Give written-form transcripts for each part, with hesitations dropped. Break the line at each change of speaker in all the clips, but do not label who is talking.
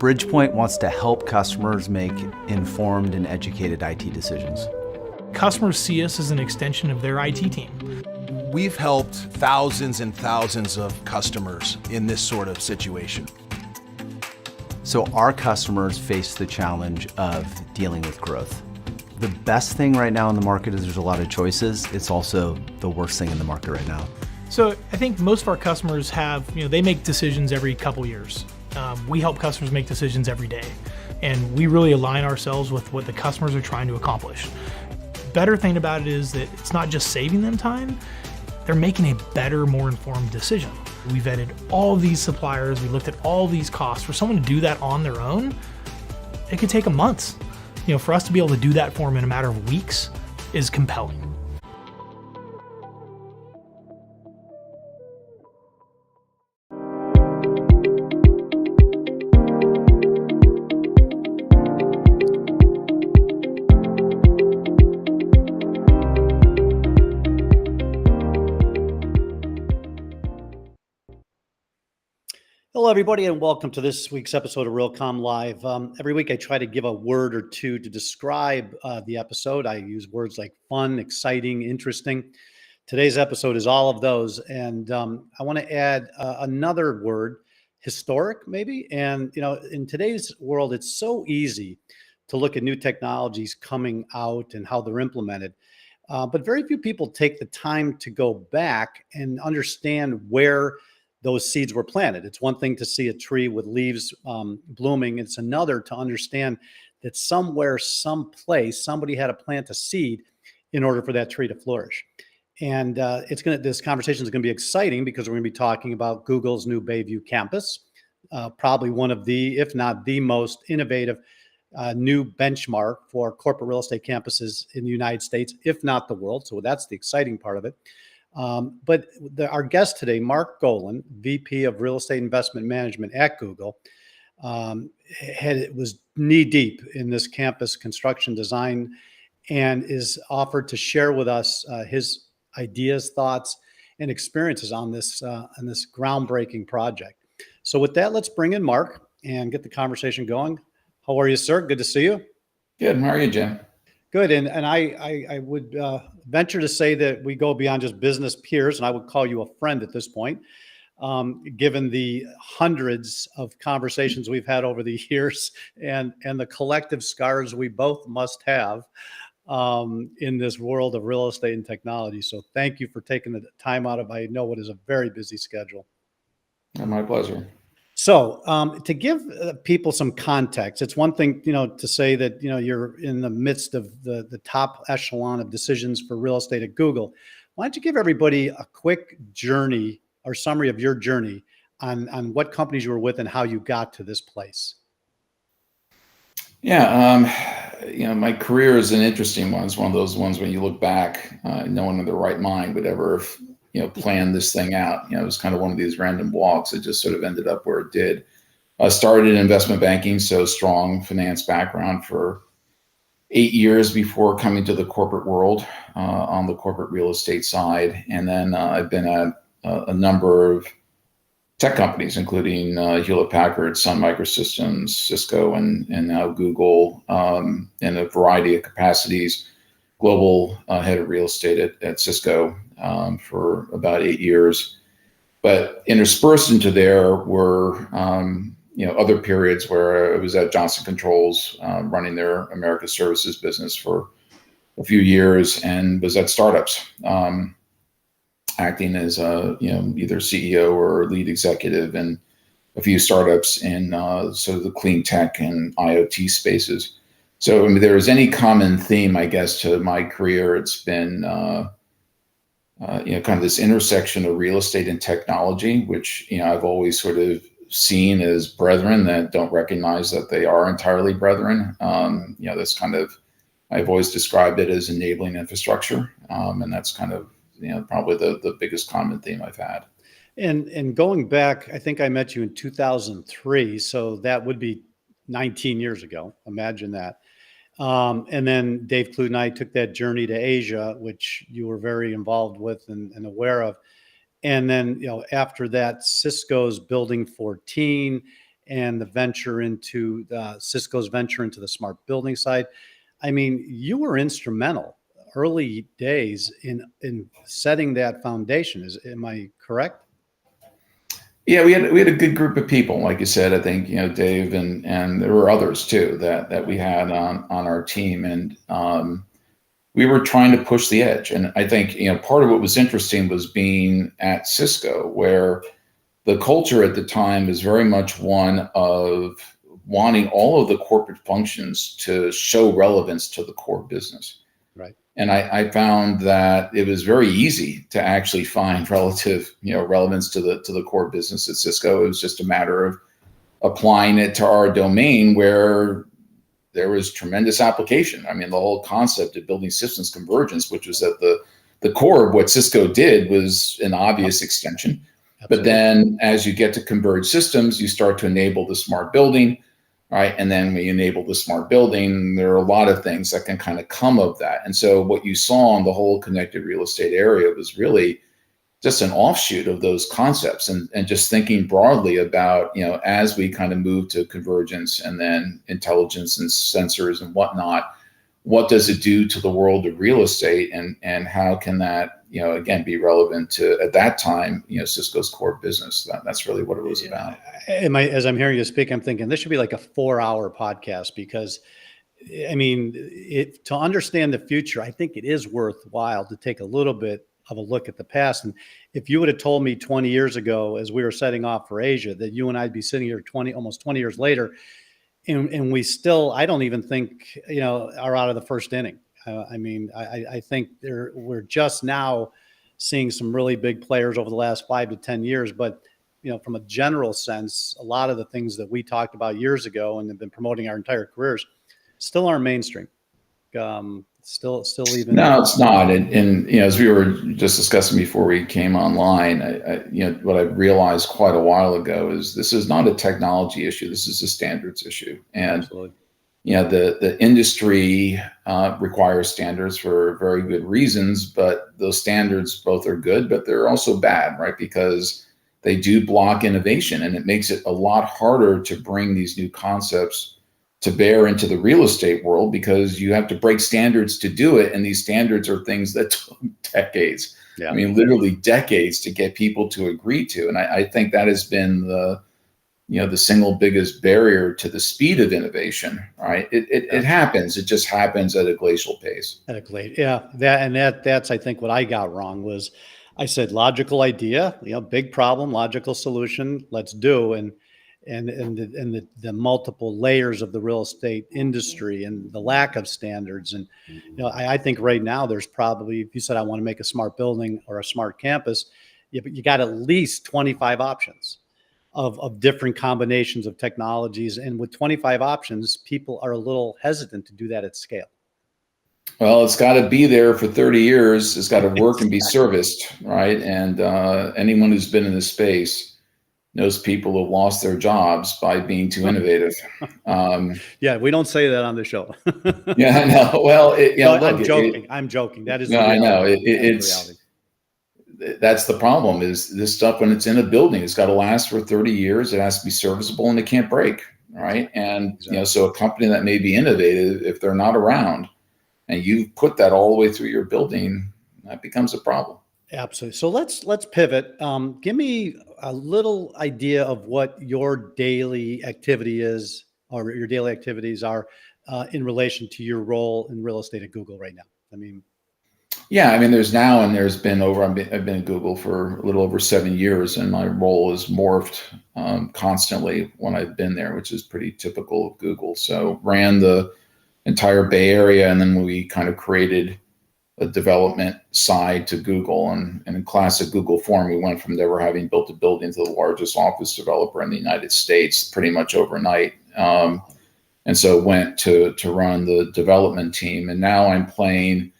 Bridgepoint wants to help customers make informed and educated IT decisions.
Customers see us as an extension of their IT team.
We've helped thousands and thousands of customers in this sort of situation.
So our customers face the challenge of dealing with growth. The best thing right now in the market is there's a lot of choices. It's also the worst thing in the market right now.
So I think most of our customers have, they make decisions every couple years. We help customers make decisions every day. And we really align ourselves with what the customers are trying to accomplish. Better thing about it is that it's not just saving them time, they're making a better, more informed decision. We vetted all these suppliers, we looked at all these costs. For someone to do that on their own, it could take a month. For us to be able to do that for them in a matter of weeks is compelling.
Hello, everybody, and welcome to this week's episode of Realcomm Live. Every week I try to give a word or two to describe the episode. I use words like fun, exciting, interesting. Today's episode is all of those, and I want to add another word, historic, maybe. And, in today's world, it's so easy to look at new technologies coming out and how they're implemented. But very few people take the time to go back and understand where those seeds were planted. It's one thing to see a tree with leaves blooming. It's another to understand that somewhere, someplace, somebody had to plant a seed in order for that tree to flourish. And this conversation is going to be exciting because we're going to be talking about Google's new Bayview campus, probably one of the, if not the most innovative new benchmark for corporate real estate campuses in the United States, if not the world. So that's the exciting part of it. But our guest today, Mark Golan, VP of Real Estate Investment Management at Google, was knee deep in this campus construction design and is offered to share with us his ideas, thoughts, and experiences on this groundbreaking project. So with that, let's bring in Mark and get the conversation going. How are you, sir? Good to see you.
Good. How are you, Jim?
Good. And I would venture to say that we go beyond just business peers, and I would call you a friend at this point, given the hundreds of conversations we've had over the years and the collective scars we both must have in this world of real estate and technology. So thank you for taking the time out of, I know what is a very busy schedule.
My pleasure.
So to give people some context, it's one thing, to say that, you're in the midst of the top echelon of decisions for real estate at Google. Why don't you give everybody a quick journey or summary of your journey on what companies you were with and how you got to this place?
Yeah. My career is an interesting one. It's one of those ones when you look back, no one in their right mind would ever plan this thing out. It was kind of one of these random walks that just sort of ended up where it did. I started in investment banking, so strong finance background for 8 years before coming to the corporate world on the corporate real estate side. And then I've been at a number of tech companies, including Hewlett Packard, Sun Microsystems, Cisco, and now Google, in a variety of capacities. Global head of real estate at Cisco for about 8 years. But interspersed into there were other periods where I was at Johnson Controls running their America Services business for a few years, and was at startups acting as either CEO or lead executive in a few startups in sort of the clean tech and IoT spaces. So there is any common theme, I guess, to my career. It's been kind of this intersection of real estate and technology, which I've always sort of seen as brethren that don't recognize that they are entirely brethren. That's kind of, I've always described it as enabling infrastructure, and that's kind of probably the biggest common theme I've had.
And going back, I think I met you in 2003, so that would be 19 years ago. Imagine that. And then Dave Clute and I took that journey to Asia, which you were very involved with and aware of. And then, after that, Cisco's Building 14, and the venture into Cisco's venture into the smart building side. I mean, you were instrumental early days in setting that foundation. Am I correct?
Yeah, we had a good group of people, like you said. I think Dave and there were others too that we had on our team, and we were trying to push the edge. And I think part of what was interesting was being at Cisco, where the culture at the time is very much one of wanting all of the corporate functions to show relevance to the core business.
Right.
And I found that it was very easy to actually find relative, relevance to the core business at Cisco. It was just a matter of applying it to our domain where there was tremendous application. I mean, the whole concept of building systems convergence, which was at the core of what Cisco did, was an obvious extension.
Absolutely.
But then as you get to converged systems, you start to enable the smart building. Right. And then when you enable the smart building, there are a lot of things that can kind of come of that. And so what you saw in the whole connected real estate area was really just an offshoot of those concepts, and just thinking broadly about, as we kind of move to convergence and then intelligence and sensors and whatnot, what does it do to the world of real estate, and how can that, again, be relevant to, at that time, Cisco's core business? That's really what it was about.
As I'm hearing you speak, I'm thinking this should be like a 4-hour podcast, because I mean, to understand the future, I think it is worthwhile to take a little bit of a look at the past. And if you would have told me 20 years ago, as we were setting off for Asia, that you and I'd be sitting here almost 20 years later, and we still, I don't even think, are out of the first inning. I think we're just now seeing some really big players over the last 5 to 10 years. But, from a general sense, a lot of the things that we talked about years ago and have been promoting our entire careers still aren't mainstream. Still even.
No, it's not. And as we were just discussing before we came online, what I realized quite a while ago is this is not a technology issue. This is a standards issue. And
Absolutely.
The industry requires standards for very good reasons, but those standards both are good, but they're also bad, right? Because they do block innovation, and it makes it a lot harder to bring these new concepts to bear into the real estate world, because you have to break standards to do it. And these standards are things that took decades.
Yeah.
I mean, literally decades to get people to agree to. And I think that has been the single biggest barrier to the speed of innovation, right? It happens. It just happens at a glacial pace.
That's I think what I got wrong was I said logical idea, big problem, logical solution, let's do. And the multiple layers of the real estate industry and the lack of standards. And, I think right now there's probably, if you said, I want to make a smart building or a smart campus, you got at least 25 options of different combinations of technologies. And with 25 options, people are a little hesitant to do that at scale.
Well, it's got to be there for 30 years. It's got to work and be serviced, right? And anyone who's been in this space knows people who have lost their jobs by being too innovative.
Yeah, we don't say that on the show.
Yeah, I know. Well,
I'm joking. That is
no,
the reality.
I know. It's that's the problem. Is this stuff, when it's in a building, it's got to last for 30 years. It has to be serviceable, and it can't break, right? And
Exactly.
So a company that may be innovative, if they're not around, and you put that all the way through your building, that becomes a problem.
Absolutely. So let's pivot. Give me a little idea of what your daily activity is, or your daily activities are, in relation to your role in real estate at Google right now.
There's been I've been at Google for a little over 7 years, and my role has morphed constantly when I've been there, which is pretty typical of Google. So ran the entire Bay Area, and then we kind of created a development side to Google. And in classic Google form, we went from never having built a building to the largest office developer in the United States pretty much overnight. And so went to run the development team. And now I'm playing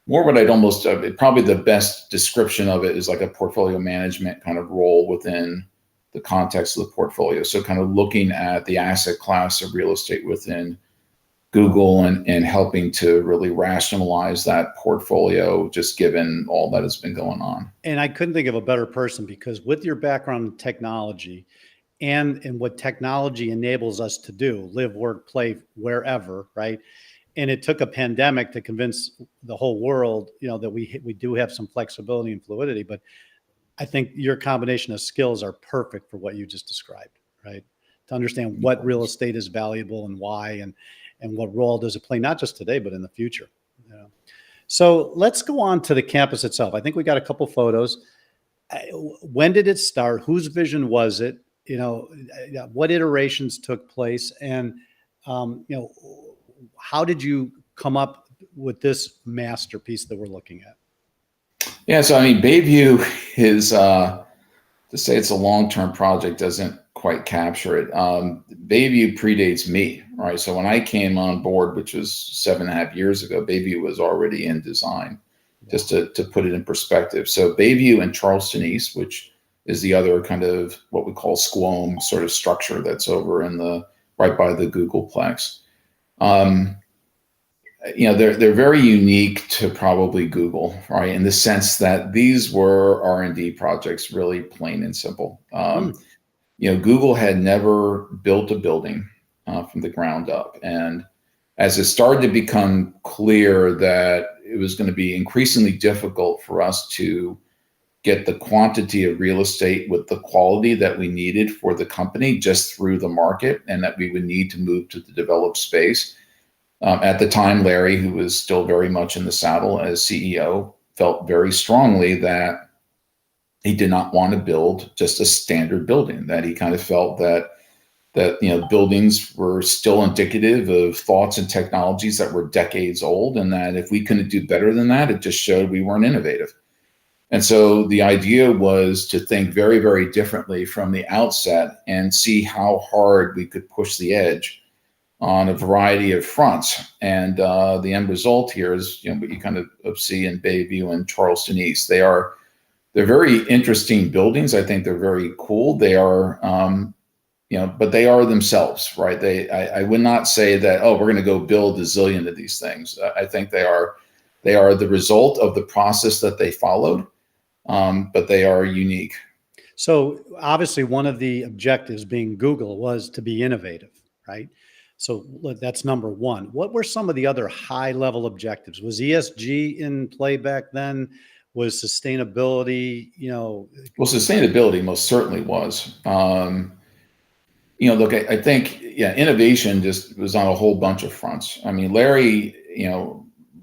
more what I'd almost, probably the best description of it is like a portfolio management kind of role within the context of the portfolio. So kind of looking at the asset class of real estate within Google and helping to really rationalize that portfolio, just given all that has been going on.
And I couldn't think of a better person, because with your background in technology and what technology enables us to do, live, work, play wherever, right? And it took a pandemic to convince the whole world, that we do have some flexibility and fluidity. But I think your combination of skills are perfect for what you just described, right? To understand what real estate is valuable and why, and what role does it play, not just today, but in the future. So let's go on to the campus itself. I think we got a couple photos. When did it start? Whose vision was it? What iterations took place? And, how did you come up with this masterpiece that we're looking at?
Yeah, so I mean, Bayview is, to say it's a long-term project doesn't quite capture it. Bayview predates me, right? So when I came on board, which was 7.5 years ago, Bayview was already in design, just to put it in perspective. So Bayview and Charleston East, which is the other kind of what we call squam sort of structure that's over in right by the Googleplex. They're very unique to probably Google, right? In the sense that these were R&D projects, really plain and simple. Google had never built a building from the ground up. And as it started to become clear that it was going to be increasingly difficult for us to get the quantity of real estate with the quality that we needed for the company just through the market, and that we would need to move to the developed space. At the time, Larry, who was still very much in the saddle as CEO, felt very strongly that he did not want to build just a standard building, that he kind of felt that buildings were still indicative of thoughts and technologies that were decades old, and that if we couldn't do better than that, it just showed we weren't innovative. And so the idea was to think very, very differently from the outset and see how hard we could push the edge on a variety of fronts. And the end result here is what you kind of see in Bayview and Charleston East. They're very interesting buildings. I think they're very cool. They are, but they are themselves, right? I would not say that, we're going to go build a zillion of these things. I think they are the result of the process that they followed, but they are unique.
So obviously one of the objectives being Google was to be innovative, right? So that's number one. What were some of the other high level objectives? Was ESG in play back then? Was sustainability, Well,
sustainability most certainly was. Look, I think, innovation just was on a whole bunch of fronts. I mean, Larry,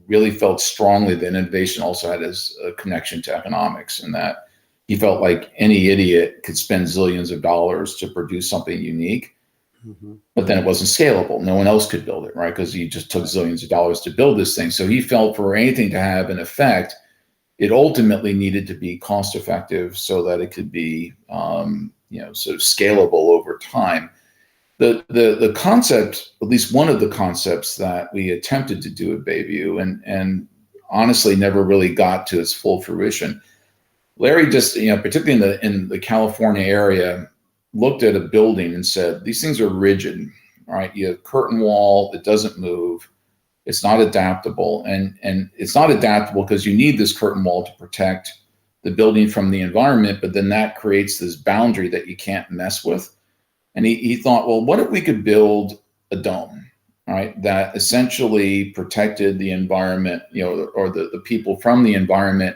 really felt strongly that innovation also had a connection to economics, and that he felt like any idiot could spend zillions of dollars to produce something unique. But then it wasn't scalable. No one else could build it, right? Because you just took zillions of dollars to build this thing. So he felt for anything to have an effect, it ultimately needed to be cost effective so that it could be, sort of scalable over time. The concept, at least one of the concepts that we attempted to do at Bayview and honestly never really got to its full fruition. Larry just, particularly in the California area, looked at a building and said, these things are rigid, right? You have curtain wall, it doesn't move. It's not adaptable. And it's not adaptable because you need this curtain wall to protect the building from the environment, but then that creates this boundary that you can't mess with. And he thought, well, what if we could build a dome, right? That essentially protected the environment, or the people from the environment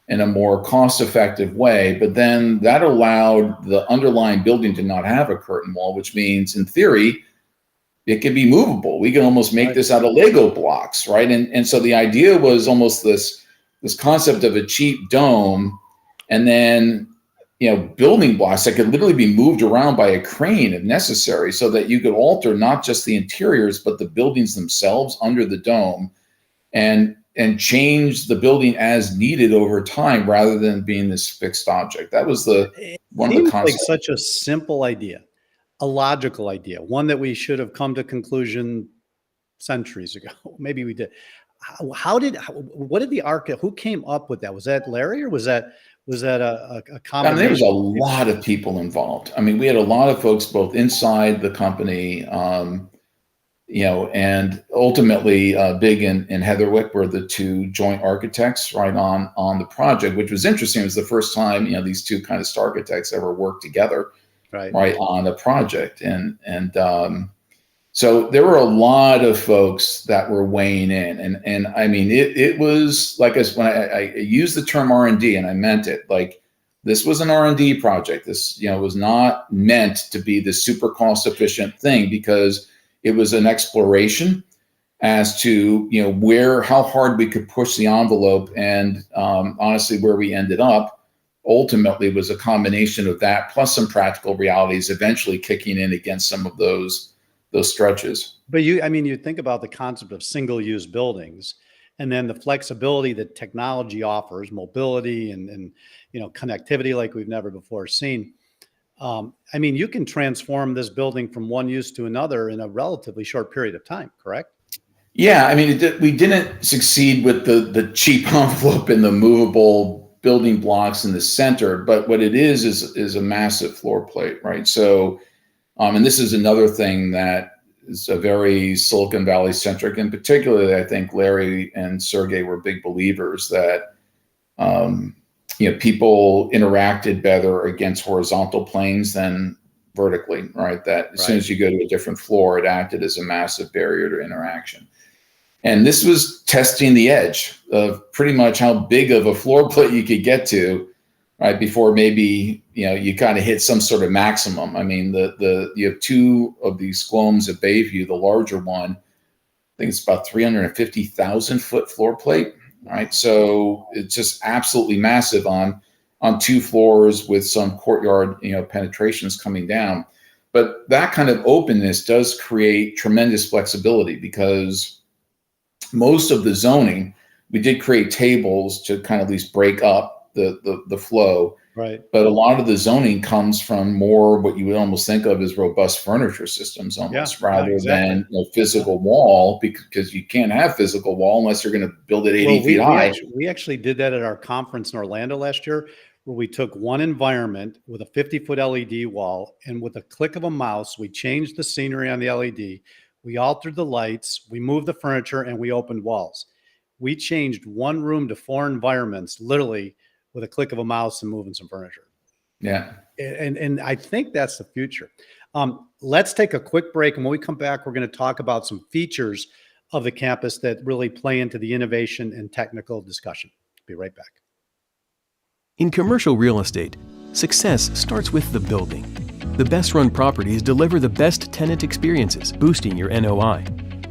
in a more cost-effective way, but then that allowed the underlying building to not have a curtain wall, which means, in theory, it can be movable. We can almost make this out of Lego blocks, right? And so the idea was almost this concept of a cheap dome, and then building blocks that could literally be moved around by a crane if necessary, so that you could alter not just the interiors but the buildings themselves under the dome, and change the building as needed over time rather than being this fixed object. That was one of the concepts.
Like such a simple idea, a logical idea, one that we should have come to conclusion centuries ago. Maybe we did. What did the architect, who came up with that? Was that Larry, or was that a combination?
There was a lot of people involved. I mean, we had a lot of folks both inside the company, and ultimately Big and Heatherwick were the two joint architects right on the project, which was interesting. It was the first time, these two kind of star architects ever worked together. right on the project. So there were a lot of folks that were weighing in, and I mean, it was like, when I used the term R&D, and I meant it. Like, this was an R&D project. This, was not meant to be the super cost efficient thing, because it was an exploration as to, how hard we could push the envelope. And honestly, where we ended up ultimately was a combination of that plus some practical realities eventually kicking in against some of those stretches.
But you think about the concept of single-use buildings, and then the flexibility that technology offers, mobility and connectivity like we've never before seen. You can transform this building from one use to another in a relatively short period of time, correct?
Yeah, we didn't succeed with the cheap envelope and the movable building blocks in the center, but what it is a massive floor plate, right? So, and this is another thing that is a very Silicon Valley centric, and particularly I think Larry and Sergey were big believers that people interacted better against horizontal planes than vertically, right? That as soon as you go to a different floor, it acted as a massive barrier to interaction. And this was testing the edge of pretty much how big of a floor plate you could get to, right, before maybe you kind of hit some sort of maximum. You have two of these squomes at Bayview. The larger one, I think it's about 350,000 foot floor plate, right? So it's just absolutely massive on two floors with some courtyard penetrations coming down. But that kind of openness does create tremendous flexibility, because most of the zoning, we did create tables to kind of at least break up the flow.
Right.
But a lot of the zoning comes from more what you would almost think of as robust furniture systems almost, rather than physical wall, because you can't have physical wall unless you're going to build it 80 feet high.
We actually did that at our conference in Orlando last year, where we took one environment with a 50-foot LED wall, and with a click of a mouse, we changed the scenery on the LED. We altered the lights, we moved the furniture, and we opened walls. We changed one room to 4 environments, literally with a click of a mouse and moving some furniture.
Yeah.
And I think that's the future. Let's take a quick break. And when we come back, we're going to talk about some features of the campus that really play into the innovation and technical discussion. Be right back.
In commercial real estate, success starts with the building. The best-run properties deliver the best tenant experiences, boosting your NOI.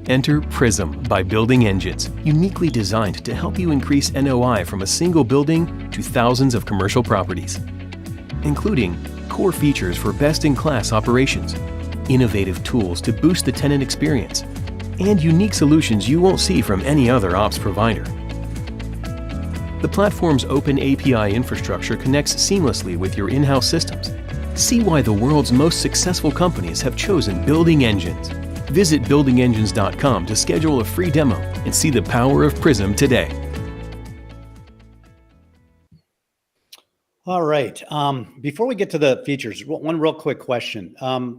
Enter Prism by Building Engines, uniquely designed to help you increase NOI from a single building to thousands of commercial properties. Including core features for best-in-class operations, innovative tools to boost the tenant experience, and unique solutions you won't see from any other ops provider. The platform's open API infrastructure connects seamlessly with your in-house systems. See why the world's most successful companies have chosen Building Engines. Visit buildingengines.com to schedule a free demo and see the power of Prism today.
All right. Before we get to the features, one real quick question.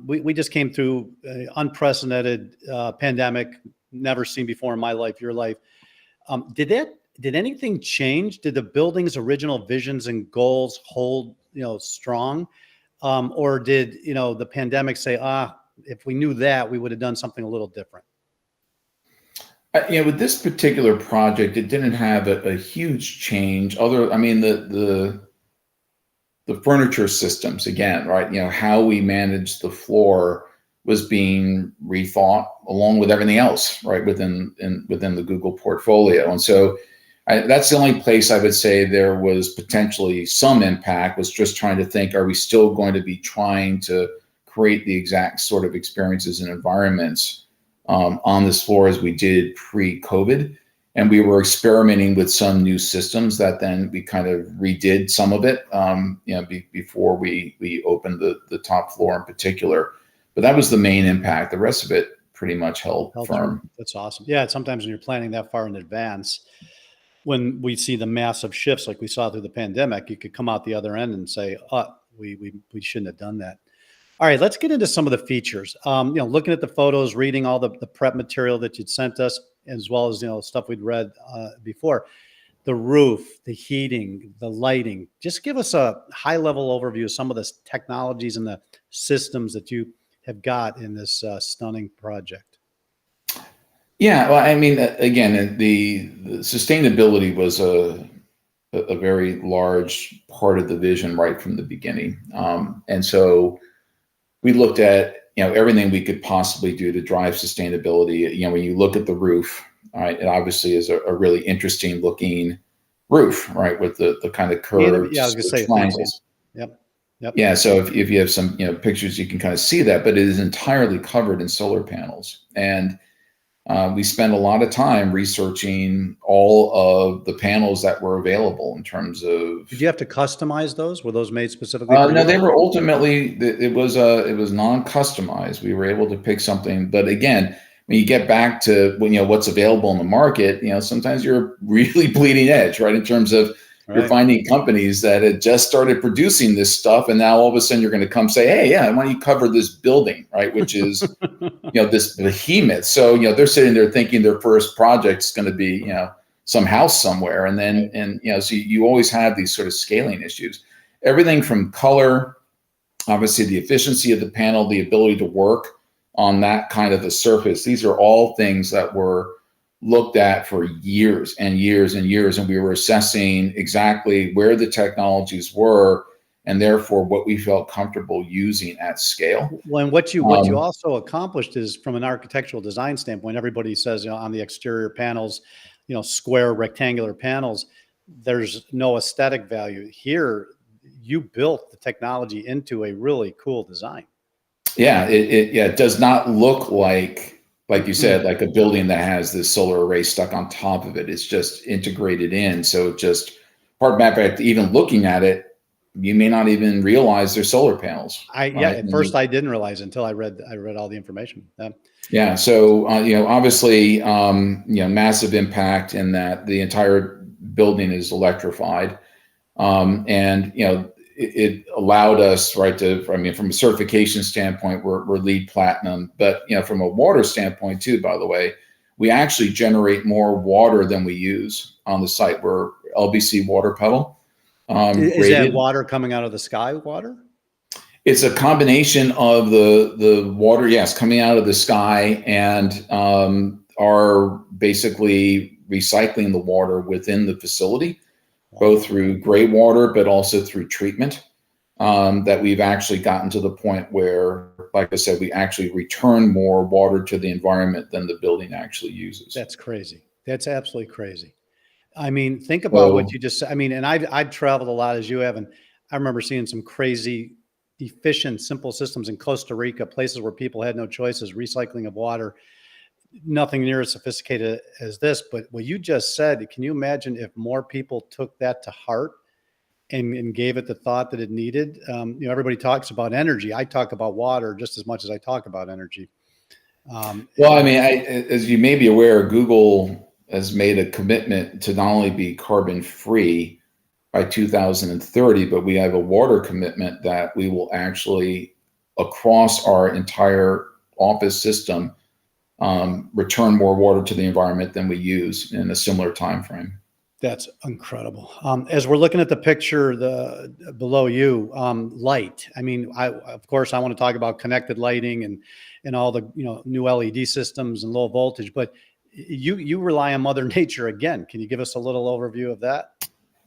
We just came through unprecedented pandemic, never seen before in my life, your life. Did anything change? Did the building's original visions and goals hold, strong? Or did, the pandemic say, if we knew that, we would have done something a little different?
With this particular project, it didn't have a huge change. The furniture systems, again, right? How we managed the floor was being rethought along with everything else, right, within the Google portfolio. And so that's the only place I would say there was potentially some impact, was just trying to think, are we still going to be trying to create the exact sort of experiences and environments on this floor as we did pre-COVID? And we were experimenting with some new systems that then we kind of redid some of it, before we opened the top floor in particular. But that was the main impact. The rest of it pretty much held firm.
True. That's awesome. Yeah, sometimes when you're planning that far in advance, when we see the massive shifts like we saw through the pandemic, you could come out the other end and say, we shouldn't have done that. All right, let's get into some of the features. Looking at the photos, reading all the prep material that you'd sent us, as well as stuff we'd read before. the roof, the heating, the lighting. Just give us a high level overview of some of the technologies and the systems that you have got in this stunning project.
Yeah, well, I mean, again, the sustainability was a very large part of the vision right from the beginning. And so we looked at, everything we could possibly do to drive sustainability. When you look at the roof, right, it obviously is a really interesting looking roof, right, with the kind of curved
Yeah, I was gonna say
triangles.
Yep. Yep.
Yeah, so if you have some, pictures, you can kind of see that, but it is entirely covered in solar panels. And we spent a lot of time researching all of the panels that were available in terms of.
Did you have to customize those? Were those made specifically for
No,
you?
they were ultimately, it was non-customized. We were able to pick something, but again, when you get back to what's available in the market, sometimes you're really bleeding edge, right? In terms of you're finding companies that had just started producing this stuff, and now all of a sudden you're going to come say, "Hey, yeah, why don't you cover this building, right?" Which is, this behemoth. So they're sitting there thinking their first project's going to be, some house somewhere, and then so you always have these sort of scaling issues. Everything from color, obviously the efficiency of the panel, the ability to work on that kind of a surface. These are all things that were looked at for years and years and years, and we were assessing exactly where the technologies were and therefore what we felt comfortable using at scale.
Well, and what you also accomplished is, from an architectural design standpoint, everybody says, on the exterior panels, square rectangular panels, there's no aesthetic value. Here, you built the technology into a really cool design.
Yeah, it does not look like you said, like a building that has this solar array stuck on top of it. It's just integrated in. So just part matter of fact, even looking at it, you may not even realize they're solar panels.
At first I didn't realize until I read all the information.
Yeah. So obviously, massive impact in that the entire building is electrified, and it allowed us, right, from a certification standpoint, we're LEED Platinum, but from a water standpoint too, by the way, we actually generate more water than we use on the site. We're LBC water pedal.
Is that water coming out of the sky water?
It's a combination of the water, yes, coming out of the sky, and are basically recycling the water within the facility, both through gray water, but also through treatment, that we've actually gotten to the point where, like I said, we actually return more water to the environment than the building actually uses.
That's crazy. That's absolutely crazy. I mean, think about what you just said. I mean, and I've traveled a lot as you have, and I remember seeing some crazy, efficient, simple systems in Costa Rica, places where people had no choices, recycling of water. Nothing near as sophisticated as this, but what you just said, can you imagine if more people took that to heart and gave it the thought that it needed? Everybody talks about energy. I talk about water just as much as I talk about energy.
Well, I mean, as you may be aware, Google has made a commitment to not only be carbon free by 2030, but we have a water commitment that we will actually, across our entire office system, return more water to the environment than we use in a similar time frame.
That's incredible. As we're looking at the picture below you, light. I mean, of course I want to talk about connected lighting and all the new LED systems and low voltage, but you rely on Mother Nature again. Can you give us a little overview of that?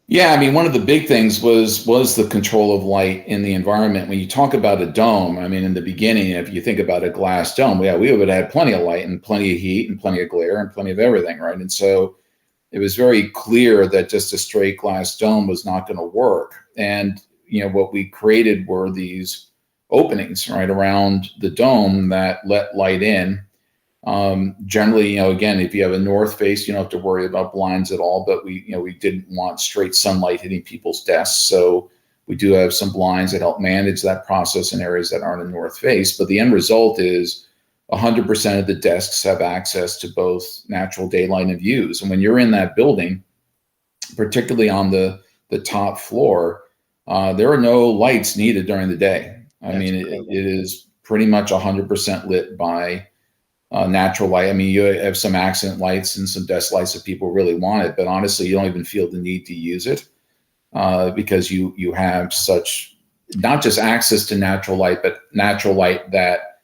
Yeah, I mean, one of the big things was the control of light in the environment. When you talk about a dome, I mean, in the beginning, if you think about a glass dome, we would have had plenty of light and plenty of heat and plenty of glare and plenty of everything, right? And so it was very clear that just a straight glass dome was not going to work. And what we created were these openings right around the dome that let light in. Generally, again, if you have a north face, you don't have to worry about blinds at all, but we didn't want straight sunlight hitting people's desks. So we do have some blinds that help manage that process in areas that aren't a north face. But the end result is 100% of the desks have access to both natural daylight and views. And when you're in that building, particularly on the top floor, there are no lights needed during the day. I mean, it is pretty much 100% lit by natural light. I mean, you have some accent lights and some desk lights that people really want it, but honestly, you don't even feel the need to use it because you have such not just access to natural light, but natural light that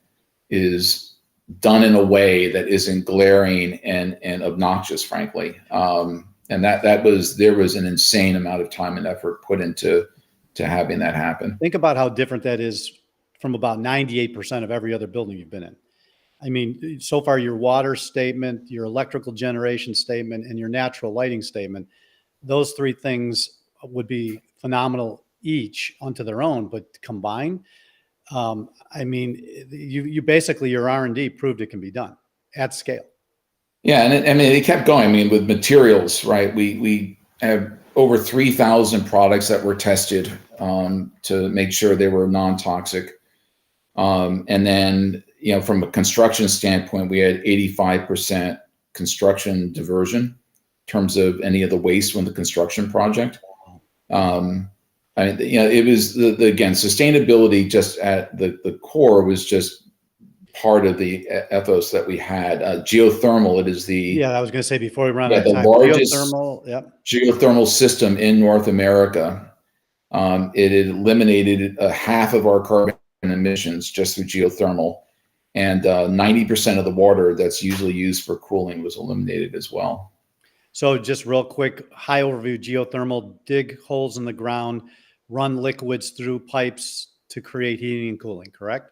is done in a way that isn't glaring and obnoxious, frankly. And there was an insane amount of time and effort put into having that happen.
Think about how different that is from about 98% of every other building you've been in. I mean, so far your water statement, your electrical generation statement, and your natural lighting statement, those three things would be phenomenal each onto their own, but combined, I mean, you basically, your R&D proved it can be done at scale.
Yeah, and I mean, it kept going. I mean, with materials, right? We have over 3,000 products that were tested to make sure they were non-toxic. And then, from a construction standpoint, we had 85% construction diversion in terms of any of the waste from the construction project. It was again, sustainability just at the core was just part of the ethos that we had. Geothermal, it is the
I was going to say before we run out
the
of time,
largest
geothermal
system in North America. It had eliminated half of our carbon emissions just through geothermal, and 90% of the water that's usually used for cooling was eliminated as well.
So just real quick, high overview: geothermal, dig holes in the ground, run liquids through pipes to create heating and cooling, correct?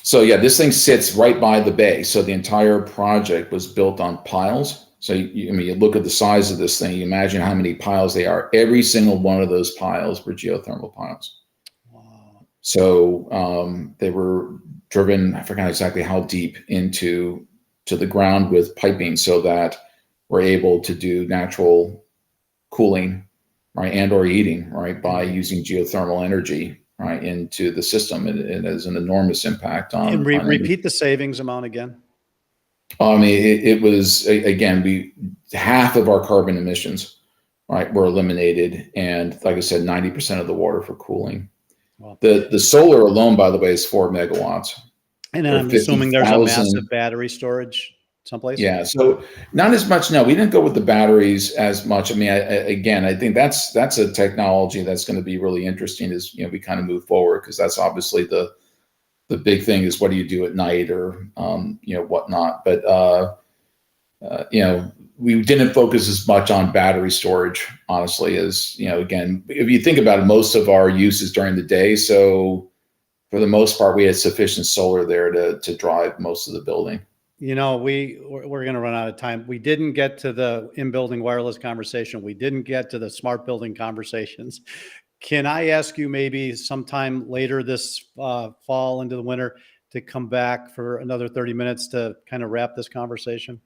So yeah, this thing sits right by the bay. So the entire project was built on piles. So you look at the size of this thing, you imagine how many piles they are. Every single one of those piles were geothermal piles. Wow. So they were driven, I forgot exactly how deep, into the ground with piping so that we're able to do natural cooling, right, and or heating, right, by using geothermal energy, right, into the system. It has an enormous impact on.
And repeat the savings amount again.
I mean, it was, again, half of our carbon emissions, right, were eliminated, and like I said, 90% of the water for cooling. Wow. The solar alone, by the way, is 4 megawatts.
And then I'm assuming there's a massive battery storage someplace.
Yeah, so not as much. No, we didn't go with the batteries as much. I mean, I think that's a technology that's going to be really interesting as we kind of move forward, because that's obviously the big thing is what do you do at night or whatnot. But we didn't focus as much on battery storage, honestly, as again, if you think about it, most of our use is during the day. So for the most part, we had sufficient solar there to drive most of the building.
We're going to run out of time. We didn't get to the in-building wireless conversation. We didn't get to the smart building conversations. Can I ask you maybe sometime later this fall into the winter to come back for another 30 minutes to kind of wrap this conversation?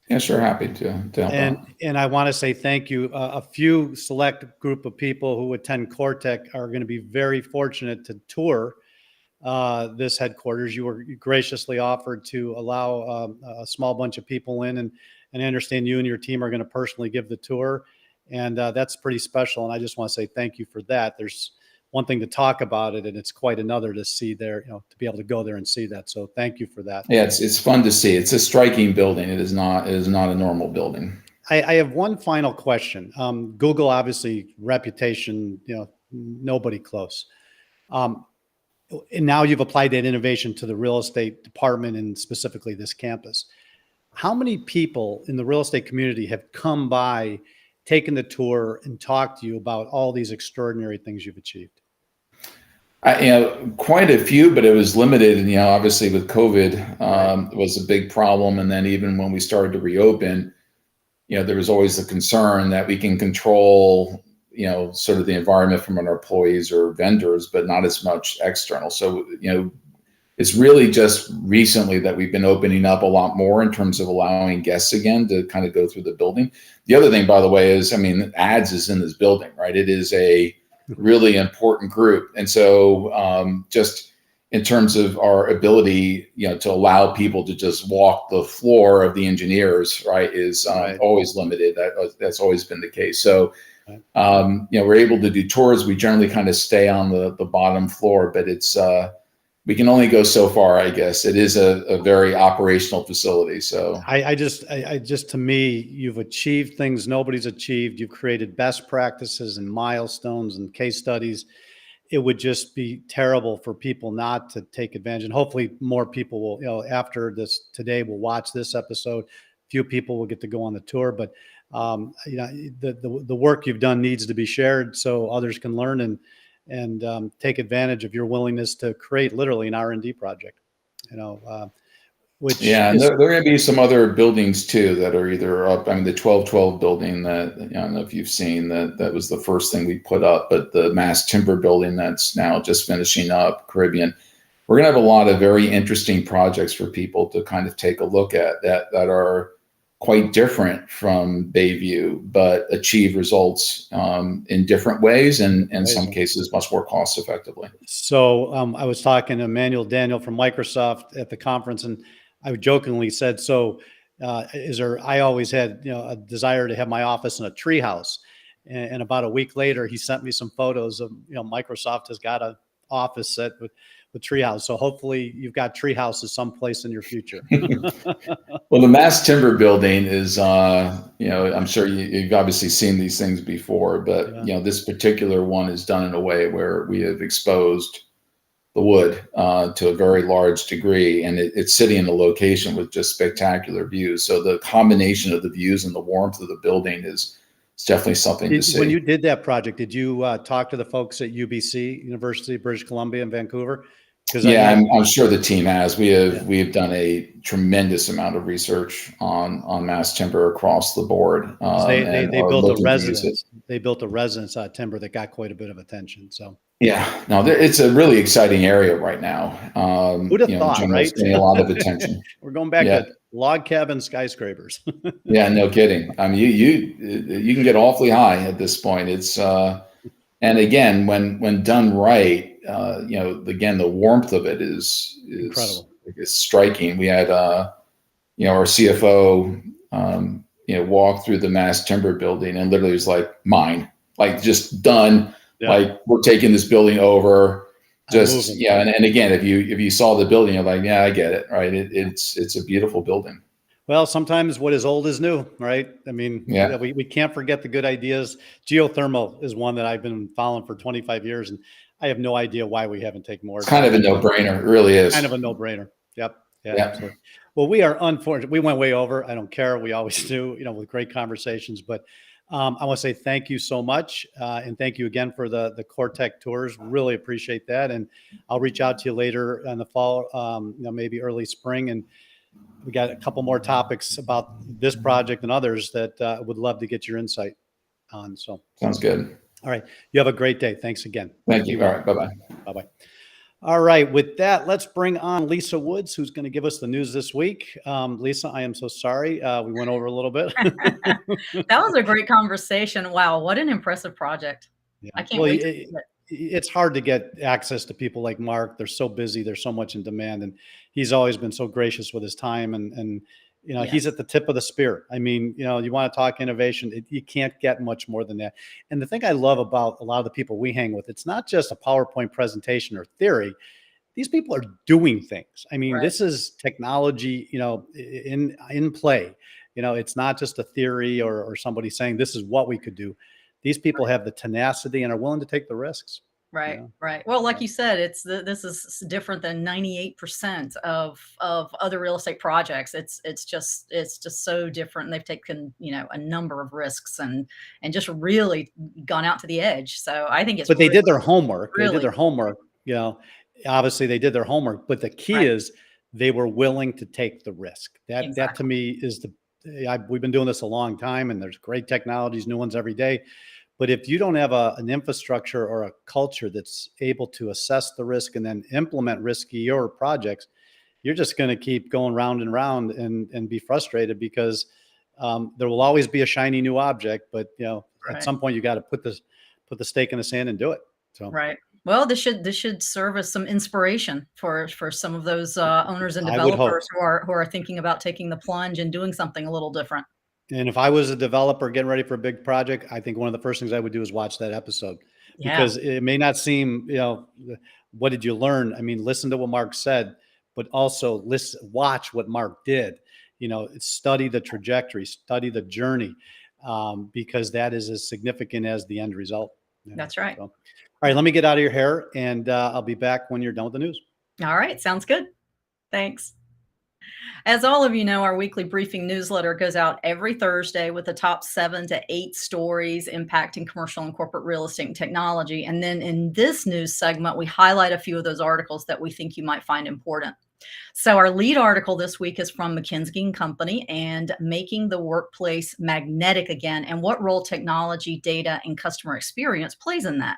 Yeah, sure. Happy to help out.
And I want to say thank you. A few select group of people who attend Cortec are going to be very fortunate to tour this headquarters. You were graciously offered to allow a small bunch of people in, and I understand you and your team are going to personally give the tour, and that's pretty special. And I just want to say thank you for that. There's one thing to talk about it, and it's quite another to see there, to be able to go there and see that. So thank you for that.
Yeah, it's fun to see. It's a striking building. It is not a normal building.
I have one final question. Google, obviously, reputation, nobody close. And now you've applied that innovation to the real estate department and specifically this campus. How many people in the real estate community have come by, taken the tour, and talked to you about all these extraordinary things you've achieved?
Quite a few, but it was limited. And, obviously with COVID was a big problem. And then even when we started to reopen, there was always the concern that we can control sort of the environment from our employees or vendors, but not as much external. So, it's really just recently that we've been opening up a lot more in terms of allowing guests again to kind of go through the building. The other thing, by the way, is, ads is in this building, right? It is a really important group. And so just in terms of our ability, to allow people to just walk the floor of the engineers, right, is always limited. That's always been the case. So, we're able to do tours. We generally kind of stay on the bottom floor, but it's we can only go so far, I guess. It is a very operational facility. So
I just, to me, you've achieved things nobody's achieved. You've created best practices and milestones and case studies. It would just be terrible for people not to take advantage. And hopefully more people will, after this today, will watch this episode. Few people will get to go on the tour, but the work you've done needs to be shared so others can learn and take advantage of your willingness to create literally an R&D project, which
yeah, and
is
there are going to be some other buildings too that are either up. I mean, the 1212 building that, I don't know if you've seen, that was the first thing we put up, but the mass timber building that's now just finishing up, Caribbean. We're going to have a lot of very interesting projects for people to kind of take a look at that are quite different from Bayview, but achieve results in different ways, and in some cases much more cost effectively.
So I was talking to Emmanuel Daniel from Microsoft at the conference, and I jokingly said, I always had a desire to have my office in a treehouse, and about a week later, he sent me some photos of Microsoft has got an office set with treehouse. So hopefully you've got treehouses someplace in your future.
Well, the mass timber building is, I'm sure you've obviously seen these things before, but this particular one is done in a way where we have exposed the wood to a very large degree, and it's sitting in a location with just spectacular views. So the combination of the views and the warmth of the building is definitely something to see.
When you did that project, did you talk to the folks at UBC, University of British Columbia in Vancouver?
Yeah, I'm sure the team has. We have done a tremendous amount of research on mass timber across the board.
They built a residence. They built a residence out of timber that got quite a bit of attention. So
yeah, no, it's a really exciting area right now.
Who'd have thought, right?
Getting a lot of attention.
We're going back to log cabin skyscrapers.
Yeah, no kidding. I mean, you can get awfully high at this point. It's and again, when done right, again, the warmth of it is
incredible.
It's striking. We had our CFO walk through the mass timber building, and literally was like, mine, like just done. Yeah. Like, we're taking this building over. Just and again, if you saw the building, you're like, yeah, I get it, right? It's a beautiful building.
Well, sometimes what is old is new, right? I mean, we can't forget the good ideas. Geothermal is one that I've been following for 25 years, and I have no idea why we haven't taken more.
It's kind of a no-brainer. It really is.
Kind of a no-brainer. Yep. Yeah. Absolutely. Well, we are unfortunate. We went way over. I don't care. We always do, with great conversations. But I want to say thank you so much. And thank you again for the Cortec tours. Really appreciate that. And I'll reach out to you later in the fall, maybe early spring. And we got a couple more topics about this project and others that would love to get your insight on. So
sounds good.
All right. You have a great day. Thanks again.
Thank you. All right. Bye-bye.
Bye-bye. All right. With that, let's bring on Lisa Woods, who's going to give us the news this week. Lisa, I am so sorry. We went over a little bit.
That was a great conversation. Wow. What an impressive project. Yeah. I can't wait.
It's hard to get access to people like Mark. They're so busy. There's so much in demand. And he's always been so gracious with his time. And he's at the tip of the spear. I mean, you want to talk innovation, you can't get much more than that. And the thing I love about a lot of the people we hang with, it's not just a PowerPoint presentation or theory. These people are doing things. I mean, This is technology, in play. It's not just a theory or somebody saying this is what we could do. These people have the tenacity and are willing to take the risks.
Right. Right. Well, like you said, this is different than 98% of other real estate projects. It's just so different. And they've taken, a number of risks and just really gone out to the edge. So I think
but they did their homework. They did their homework, obviously they did their homework, but the key is they were willing to take the risk. That to me is we've been doing this a long time, and there's great technologies, new ones every day. But if you don't have an infrastructure or a culture that's able to assess the risk and then implement riskier projects, you're just going to keep going round and round and be frustrated because there will always be a shiny new object. But at some point you got to put the stake in the sand and do it. So
right. Well, this should serve as some inspiration for some of those owners and developers who are thinking about taking the plunge and doing something a little different.
And if I was a developer getting ready for a big project, I think one of the first things I would do is watch that episode because it may not seem, what did you learn? I mean, listen to what Mark said, but also watch what Mark did. Study the trajectory, study the journey, because that is as significant as the end result.
That's right.
So, all right, let me get out of your hair, and I'll be back when you're done with the news.
All right. Sounds good. Thanks. As all of you know, our weekly briefing newsletter goes out every Thursday with the top 7 to 8 stories impacting commercial and corporate real estate and technology. And then in this news segment, we highlight a few of those articles that we think you might find important. So our lead article this week is from McKinsey & Company and Making the Workplace Magnetic Again, and what role technology, data, and customer experience plays in that.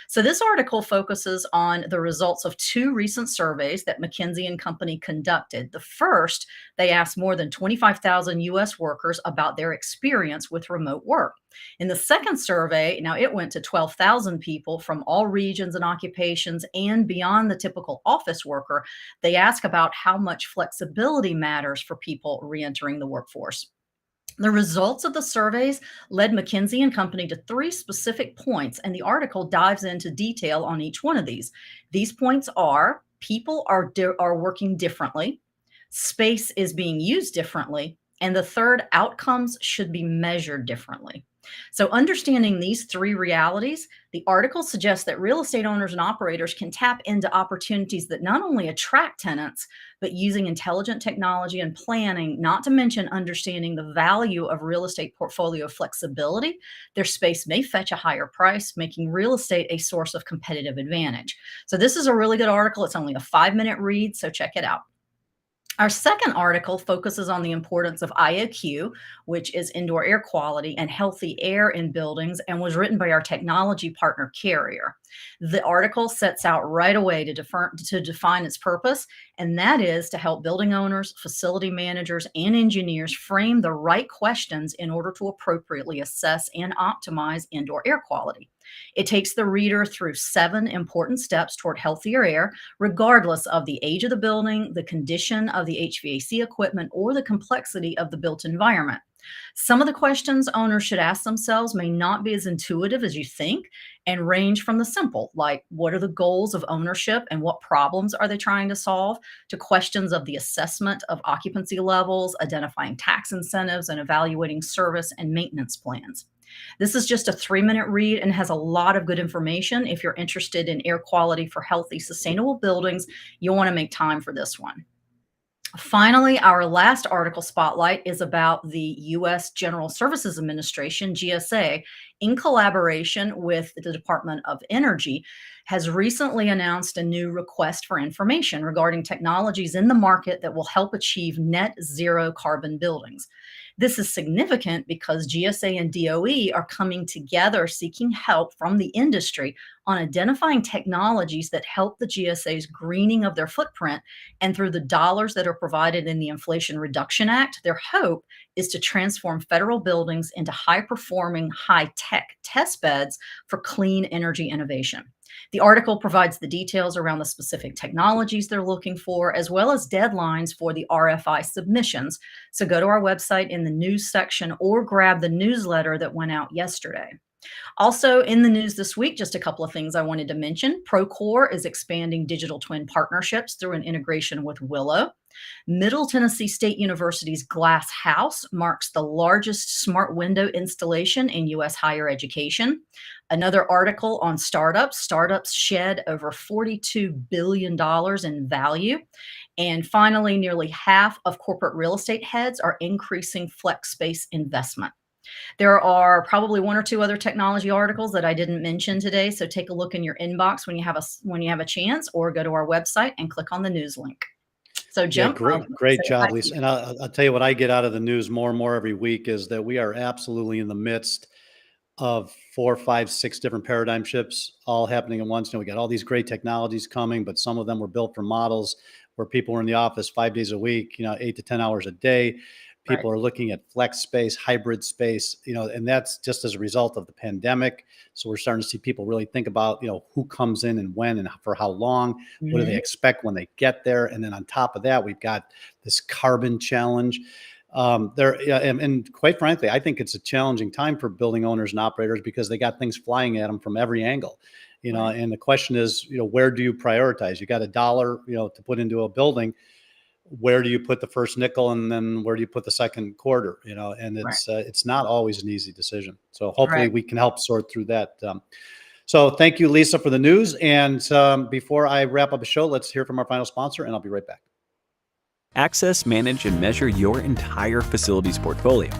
So this article focuses on the results of 2 recent surveys that McKinsey & Company conducted. The first, they asked more than 25,000 U.S. workers about their experience with remote work. In the second survey, now it went to 12,000 people from all regions and occupations and beyond the typical office worker. They ask about how much flexibility matters for people reentering the workforce. The results of the surveys led McKinsey & Company to 3 specific points, and the article dives into detail on each one of these. These points are: people are working differently, space is being used differently, and the third, outcomes should be measured differently. So understanding these 3 realities, the article suggests that real estate owners and operators can tap into opportunities that not only attract tenants, but using intelligent technology and planning, not to mention understanding the value of real estate portfolio flexibility, their space may fetch a higher price, making real estate a source of competitive advantage. So this is a really good article. It's only a 5-minute read, so check it out. Our second article focuses on the importance of IAQ, which is indoor air quality and healthy air in buildings, and was written by our technology partner, Carrier. The article sets out right away to define its purpose, and that is to help building owners, facility managers, and engineers frame the right questions in order to appropriately assess and optimize indoor air quality. It takes the reader through 7 important steps toward healthier air, regardless of the age of the building, the condition of the HVAC equipment, or the complexity of the built environment. Some of the questions owners should ask themselves may not be as intuitive as you think and range from the simple, like what are the goals of ownership and what problems are they trying to solve, to questions of the assessment of occupancy levels, identifying tax incentives, and evaluating service and maintenance plans. This is just a 3-minute read and has a lot of good information. If you're interested in air quality for healthy, sustainable buildings, you'll want to make time for this one. Finally, our last article spotlight is about the U.S. General Services Administration, GSA, in collaboration with the Department of Energy, has recently announced a new request for information regarding technologies in the market that will help achieve net zero carbon buildings. This is significant because GSA and DOE are coming together seeking help from the industry on identifying technologies that help the GSA's greening of their footprint, and through the dollars that are provided in the Inflation Reduction Act, their hope is to transform federal buildings into high-performing, high-tech test beds for clean energy innovation. The article provides the details around the specific technologies they're looking for, as well as deadlines for the RFI submissions. So go to our website in the news section or grab the newsletter that went out yesterday. Also in the news this week, just a couple of things I wanted to mention. Procore is expanding digital twin partnerships through an integration with Willow. Middle Tennessee State University's Glass House marks the largest smart window installation in U.S. higher education. Another article on startups. Startups shed over $42 billion in value. And finally, nearly half of corporate real estate heads are increasing flex space investment. There are probably 1 or 2 other technology articles that I didn't mention today, so take a look in your inbox when you have a chance, or go to our website and click on the news link. So Jim,
great job, Lisa. And I'll tell you what I get out of the news more and more every week is that we are absolutely in the midst of 4, 5, 6 different paradigm shifts all happening at once. We got all these great technologies coming, but some of them were built for models where people were in the office 5 days a week, 8 to 10 hours a day. People are looking at flex space, hybrid space, and that's just as a result of the pandemic. So we're starting to see people really think about, who comes in and when and for how long, what do they expect when they get there? And then on top of that, we've got this carbon challenge. And quite frankly, I think it's a challenging time for building owners and operators because they got things flying at them from every angle.
Right.
and the question is, where do you prioritize? You got $1, to put into a building. Where do you put the first nickel, and then where do you put the second quarter? And
Right.
it's not always an easy decision. So hopefully
Right.
we can help sort through that. So thank you, Lisa, for the news. And before I wrap up the show, let's hear from our final sponsor, and I'll be right back.
Access, manage, and measure your entire facilities portfolio.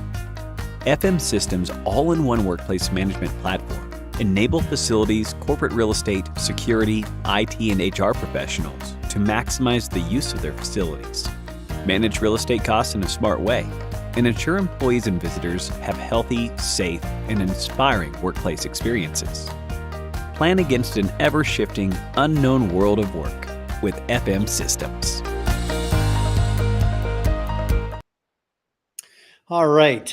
FM Systems' all-in-one workplace management platform enable facilities, corporate real estate, security, IT, and HR professionals to maximize the use of their facilities, manage real estate costs in a smart way, and ensure employees and visitors have healthy, safe, and inspiring workplace experiences. Plan against an ever-shifting, unknown world of work with FM Systems.
All right.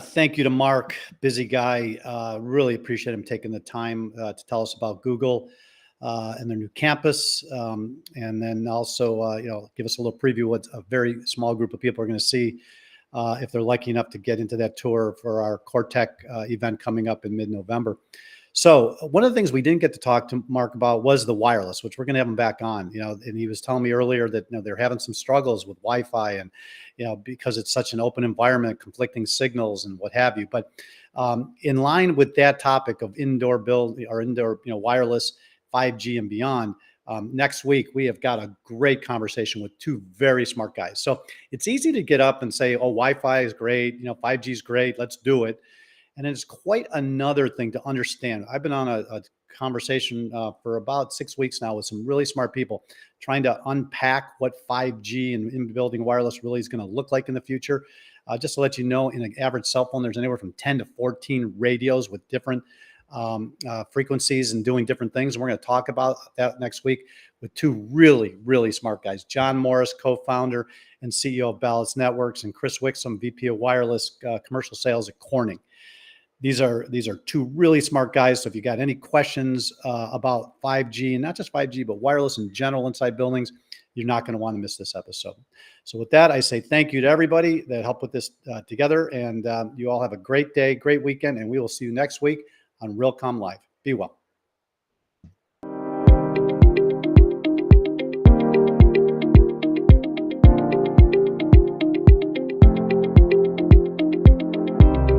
Thank you to Mark, busy guy. Really appreciate him taking the time to tell us about Google and their new campus. And then also, give us a little preview what a very small group of people are going to see if they're lucky enough to get into that tour for our Cortec event coming up in mid-November. So one of the things we didn't get to talk to Mark about was the wireless, which we're going to have him back on, and he was telling me earlier that, they're having some struggles with Wi-Fi and, because it's such an open environment, conflicting signals and what have you. But in line with that topic of indoor wireless 5G and beyond, next week, we have got a great conversation with two very smart guys. So it's easy to get up and say, oh, Wi-Fi is great. 5G is great. Let's do it. And it's quite another thing to understand. I've been on a conversation for about 6 weeks now with some really smart people trying to unpack what 5G and in-building wireless really is going to look like in the future. Just to let you know, in an average cell phone, there's anywhere from 10 to 14 radios with different frequencies and doing different things. And we're going to talk about that next week with two really, really smart guys. John Morris, co-founder and CEO of Balance Networks, and Chris Wixom, VP of Wireless Commercial Sales at Corning. These are two really smart guys. So if you got any questions about 5G, and not just 5G, but wireless in general inside buildings, you're not going to want to miss this episode. So with that, I say thank you to everybody that helped put this together. And you all have a great day, great weekend, and we will see you next week on Realcomm Live. Be well.